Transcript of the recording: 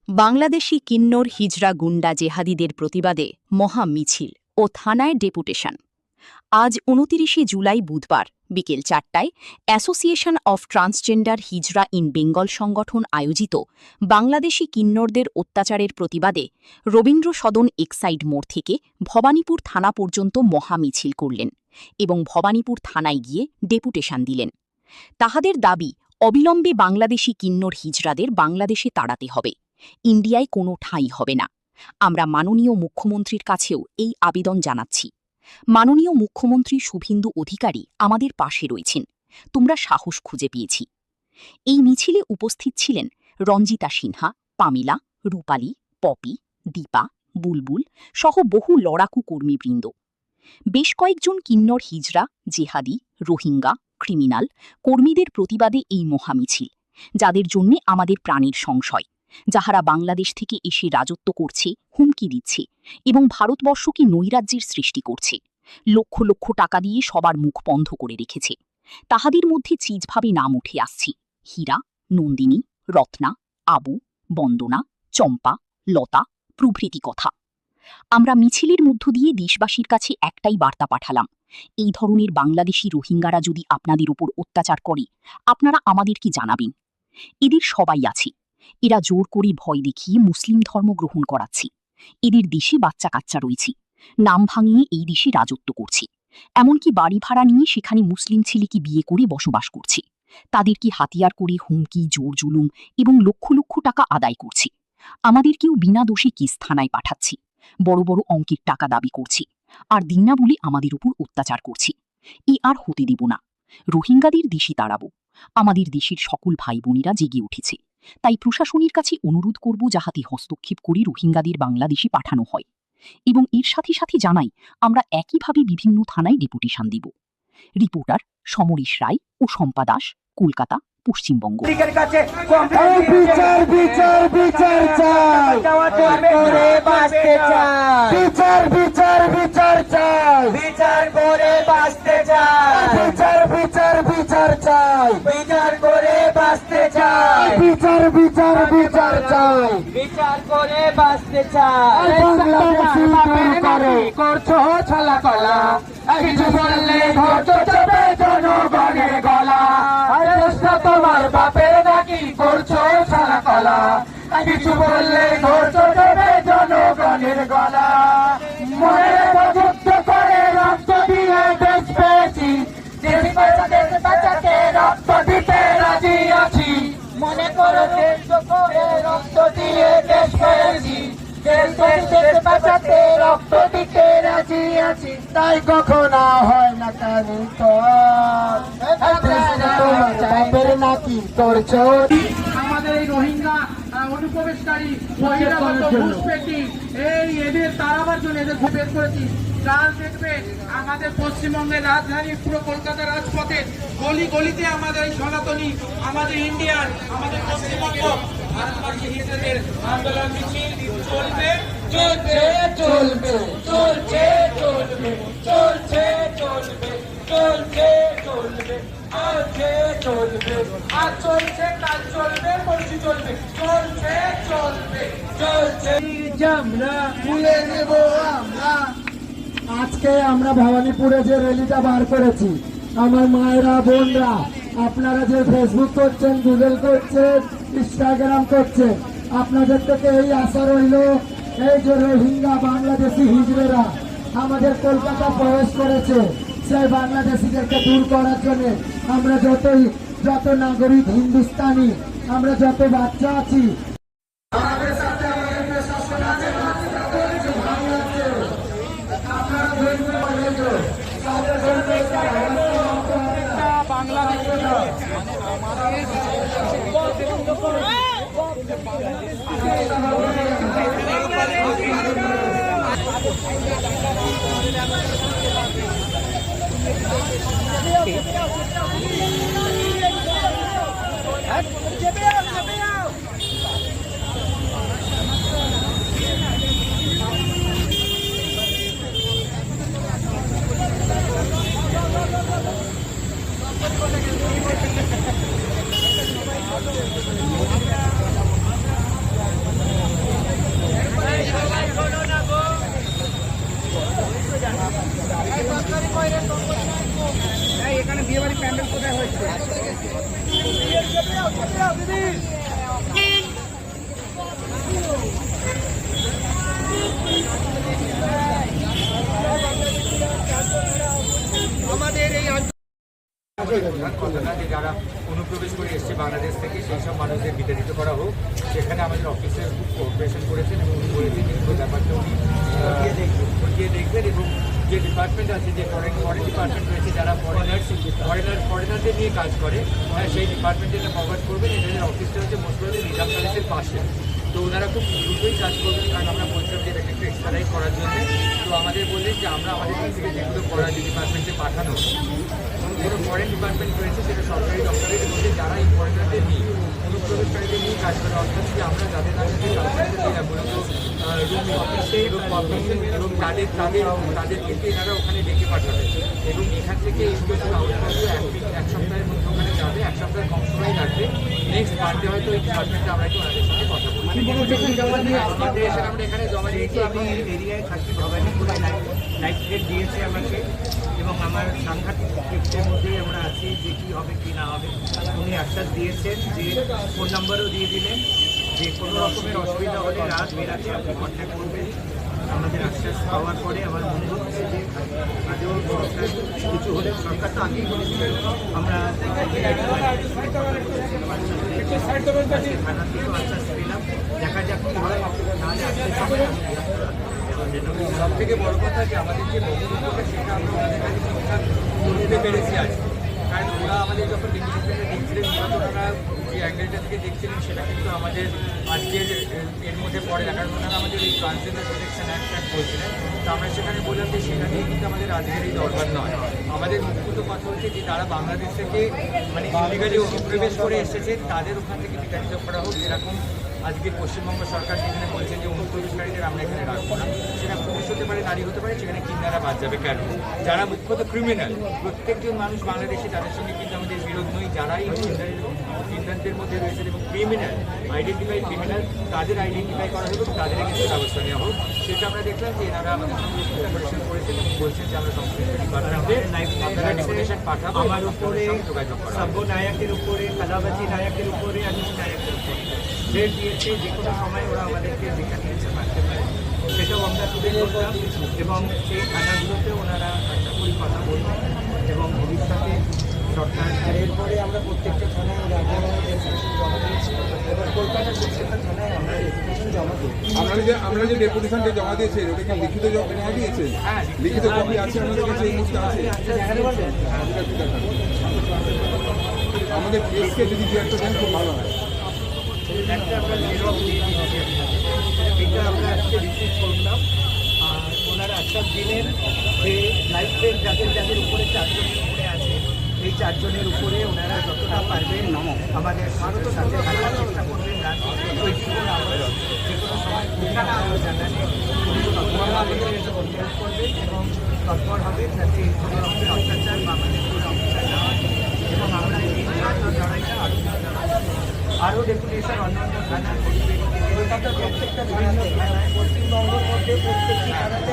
বাংলাদেশি কিন্নর হিজড়া গুন্ডা জেহাদিদের প্রতিবাদে মহা মিছিল ও থানায় ডেপুটেশন। আজ ২৯ জুলাই বুধবার বিকেল ৪টায় association of transgender hijra in Bengal সংগঠন আয়োজিত বাংলাদেশি কিন্নরদের অত্যাচারের প্রতিবাদে রবীন্দ্র সদন এক্সাইড মোড় থেকে ভবানীপুর থানা পর্যন্ত মহা মিছিল করলেন এবং ভবানীপুর থানায় গিয়ে ডেপুটেশন দিলেন। তাহাদের দাবি, অবিলম্বে বাংলাদেশি কিন্নর হিজড়াদের বাংলাদেশে তাড়াতে হবে, ইন্ডিয়ায় কোনো ঠাঁই হবে না। আমরা মাননীয় মুখ্যমন্ত্রীর কাছেও এই আবেদন জানাচ্ছি। মাননীয় মুখ্যমন্ত্রী শুভেন্দু অধিকারী আমাদের পাশে রয়েছেন, তোমরা সাহস খুঁজে পেয়েছি। এই মিছিলে উপস্থিত ছিলেন রঞ্জিতা সিনহা, পামিলা, রূপালী, পপি, দীপা, বুলবুল সহ বহু লড়াকু কর্মীবৃন্দ। বেশ কয়েকজন কিন্নর হিজড়া, জেহাদি, রোহিঙ্গা, ক্রিমিনাল কর্মীদের প্রতিবাদে এই মহামিছিল, যাদের জন্যে আমাদের প্রাণের সংশয়, যাহারা বাংলাদেশ থেকে এসে রাজত্ব করছে, হুমকি দিচ্ছে এবং ভারতবর্ষকে নৈরাজ্যের সৃষ্টি করছে, লক্ষ লক্ষ টাকা দিয়ে সবার মুখ বন্ধ করে রেখেছে। তাহাদের মধ্যে চিজভাবে নাম উঠে আসছে হীরা, নন্দিনী, রত্না, আবু, বন্দনা, চম্পা, লতা প্রভৃতি কথা। আমরা মিছিলের মধ্য দিয়ে দেশবাসীর কাছে একটাই বার্তা পাঠালাম, এই ধরনের বাংলাদেশি রোহিঙ্গারা যদি আপনাদের উপর অত্যাচার করে, আপনারা আমাদেরকে জানাবেন। এদের সবাই আছে, এরা জোর করে ভয় দেখিয়ে মুসলিম ধর্ম গ্রহণ করাচ্ছে। এদের দেশে বাচ্চা কাচ্চা রয়েছে, নাম ভাঙিয়ে এই দেশে রাজত্ব করছে, এমনকি বাড়ি ভাড়া নিয়ে সেখানে মুসলিম ছেলেকে বিয়ে করে বসবাস করছে। তাদেরকে হাতিয়ার করে হুমকি, জোর জুলুম এবং লক্ষ লক্ষ টাকা আদায় করছে। আমাদেরকেও বিনা দোষে কেস থানায় পাঠাচ্ছে, বড় বড় অঙ্কের টাকা দাবি করছে, আর দিন না বলে আমাদের উপর অত্যাচার করছে। এ আর হতে দেব না। রোহিঙ্গাদের দেশে তাড়াবো। আমাদের দেশের সকল ভাই বোনেরা জেগে উঠেছে, তাই প্রশাসনের কাছে অনুরোধ করব যাহাতে হস্তক্ষেপ করে রোহিঙ্গাদের বাংলাদেশে পাঠানো হয়। এবং এর সাথে সাথে জানাই, আমরা একইভাবে বিভিন্ন থানায় ডেপুটেশন দেব। রিপোর্টার সমরেশ রায় ও শম্পা দাস, কলকাতা, পশ্চিমবঙ্গ। করছো ছলা কলা, কিছু বললে ধরছো চবে জনগণের গলা। তোমার বাপের নাকি করছো ছলা কলা, কিছু বললে ধরছো চবে জনগণের গলা। মনে যুদ্ধ করে রক্ত দিয়ে দেশ পেয়েছি, দেশ বাঁচাতে রক্ত দিতে রাজি আছি। মনে করো দেশ করে রক্ত দিয়ে দেশ পেয়েছি, দেশ বাঁচাতে রক্ত দিতে রাজি আছি। তাই কখনো হয় না কেন বাপের নাকি করছো। আমাদের এই রোহিঙ্গা অনুপ্রবেশকারী এই এদের তাড়াবার জন্য এদের বের করেছি। কাল দেখবে আমাদের পশ্চিমবঙ্গের রাজধানী পুরো কলকাতা রাজপথে গলি গলিতে আমাদের এই সনাতনী, আমাদের ইন্ডিয়ান, আমাদের পশ্চিমবঙ্গ ভারতবাসী হিসেবের আন্দোলন মিছিল চলবে, চলছে চলবে, চলছে চলবে, চলছে চলবে, চলছে চলবে, চলছে চলবে, আর চলছে, কাল চলবে, পরশু চলবে, চলছে চলবে, চলছে। আমরা ভুলে নেব আমরা। আজকে আমরা ভবানীপুরে যে র্যালিটা বার করেছি, আমার মায়েরা, বোনরা, আপনারা যে ফেসবুক করছেন, গুগল করছেন, ইনস্টাগ্রাম করছেন, আপনাদের থেকে এই আশা রইল, এই যে রোহিঙ্গা বাংলাদেশি হিজড়েরা আমাদের কলকাতা প্রবেশ করেছে, সেই বাংলাদেশিদেরকে দূর করার জন্য আমরা যত নাগরিক হিন্দুস্তানি, আমরা যত বাচ্চা আছি, প্রধান কথাটা যে যারা অনুপ্রবেশ করে এসছে বাংলাদেশ থেকে সেই সব মানুষদের বিতাড়িত করা হোক, সেখানে আমাদের অফিসার খুব কোঅপারেশন করেছেন এবং উনি বলেছেন যে পুরো ব্যাপারটা উনি খতিয়ে দেখবেন এবং যে ডিপার্টমেন্ট আছে, যে ফরেন ডিপার্টমেন্ট রয়েছে যারা ফরেনারদের নিয়ে কাজ করে, সেই ডিপার্টমেন্টে এটা ফরওয়ার্ড করবেন। এদের অফিসটা হচ্ছে মোস্টলি নিজাম প্যালেসের পাশে, তো ওনারা খুব দ্রুতই কাজ করবেন, কারণ আমরা বলছিলাম যে এটাকে একটু এক্সট্রালাইজ করার জন্য। তো আমাদের বললেন যে আমরা আমাদের দিক থেকে যেগুলো করার যে ডিপার্টমেন্টে পাঠানো, কোনো ফরেন ডিপার্টমেন্ট রয়েছে সেটা সরকারি দপ্তরের মধ্যে যারা এই ফরেনারদের নিয়ে অনুপ্রবেশকারীদের নিয়ে কাজ করে, অর্থাৎ যে আমরা যাদের নামে যে মূলত রুম অফিসে এবং তাদের কিন্তু এনারা ওখানে ডেকে পাঠাবে এবং এখান থেকে এইগুলো এক সপ্তাহের মধ্যে ওখানে যাবে, এক সপ্তাহের কম সময় লাগবে। নেক্সট মানডে হয়তো এই ডিপার্টমেন্টে আমরা একটু ওনাদের সাথে কথা বলবো। আমাদের এসে আমরা এখানে জমা দিয়েছি, আমি এরিয়ায় থাকি, ভবানীপুরে লাইফ গেট দিয়েছে আমাকে এবং আমার সাংঘাতিক ক্ষেত্রের মধ্যেই আমরা আছি যে কী হবে কি না হবে। উনি আশ্বাস দিয়েছেন যে ফোন নাম্বারও দিয়ে দিলেন যে কোনো রকমের অসুবিধা হলে রাত বেরাতে আপনি কন্ট্যাক্ট করবেন। আমাদের আশ্বাস পাওয়ার পরে আমার মনে হচ্ছে যে আজও সরকার কিছু হলে, সরকার তো আগেই বলেছিল আমরা থানা থেকেও আশ্বাস পেলাম, দেখা যাক কী হয়, নাহলে আসতে সময় সব থেকে বড় কথা যে আমাদের যে বক্তব্যটা সেটা আমরা ওনাদের কাছে ঠিকঠাক তুলতে পেরেছি আজ, কারণ ওরা আমাদের যখন ডেপুটেশনটা দেখছিলেন ওরা যে অ্যাঙ্গেলটা থেকে দেখছিলেন সেটা কিন্তু আমাদের আজকের এর মধ্যে পড়ে না, কারণ ওনারা আমাদের এই ট্রান্সজেন্ডার প্রোটেকশন অ্যাক্ট বলছিলেন। তো আমরা সেখানে বললাম যে সেটা নিয়ে কিন্তু আমাদের আজকের এই দরকার নয়। আমাদের মুখ্যত কথা হচ্ছে যে তারা বাংলাদেশ থেকে মানে ইলিগালি অনুপ্রবেশ করে এসেছেন, তাদের ওখান থেকে বিতাড়িত করা হোক, যেরকম আজকে পশ্চিমবঙ্গ সরকার যেখানে বলছেন যে অনুপ্রবেশকারীদের আমরা এখানে রাখবো না, সেটা পুরুষ হতে পারে, নারী হতে পারে, সেখানে কিন্নারা বাদ যাবে কেন? যারা মুখ্যত ক্রিমিনাল, প্রত্যেকজন মানুষ বাংলাদেশে তাদের সঙ্গে কিন্তু আমাদের বিরোধ নই, যারাই কিন্নারদের মধ্যে রয়েছেন এবং ক্রিমিনাল আইডেন্টিফাইড ক্রিমিনাল, তাদের আইডেন্টিফাই করা হোক, তাদের কিন্তু ব্যবস্থা নেওয়া হোক। সেটা আমরা দেখলাম যে এনারা আমাদের সঙ্গে কোঅপারেশন করেছেন এবং বলছেন যে আমরা সংশ্লিষ্ট ডিপার্টমেন্টে আপনারা ডেপুটেশন পাঠাবো, আমার উপরে যোগাযোগ করা সব্য নায়কের উপরে, কালাবাজি নায়কের উপরে, আনিস নায়কের উপরে ডেট দিয়েছে, যে কোনো সময় ওরা আমাদেরকে যেখানে এসে মারতে পারে, সেটাও আমরা তুলে ধরলাম এবং সেই থানাগুলোতে ওনারা আশা করি কথা বলবেন এবং ভবিষ্যতে সরকার। এরপরে আমরা প্রত্যেকটা থানায় রেজিস্ট্রেশন জমা দিয়েছি, এবার কলকাতার প্রত্যেকটা থানায় আমরা রেজিস্ট্রেশন জমা দিই। আমরা যে ডেপুটেশনটা জমা দিয়েছি ওটা কি লিখিত জমা দিয়েছেন? লিখিত কপি আছে আমাদের কাছে, এই মুহূর্তে আছে। আমাদের প্রেসকে যদি দু একটা দেন খুব ভালো হয়। একটা আমরা নিরব দিয়ে দিচ্ছি, এটা আমরা আজকে রিসিভ করলাম। আর ওনারা আশ্বাস দিলেন যে লাইফের যাদের উপরে 4 জনের উপরে আছে, এই 4 জনের উপরে ওনারা যতটা পারবেন আমাদের ভারতের সাথে থাকার চেষ্টা করবেন। যে কোনো সময় জানালে আমাদের হেল্প করবেন এবং তৎপর হবেন যাতে কোনো রকমের অত্যাচার বা আমাদের কোনো অত্যাচার না হয় এবং আমরা এই লড়াইটা আরও ডেপুটেশন অন্যান্য থানার প্রত্যেকটা বিভিন্ন থানায় পশ্চিমবঙ্গের মধ্যে প্রত্যেকটি থানাতে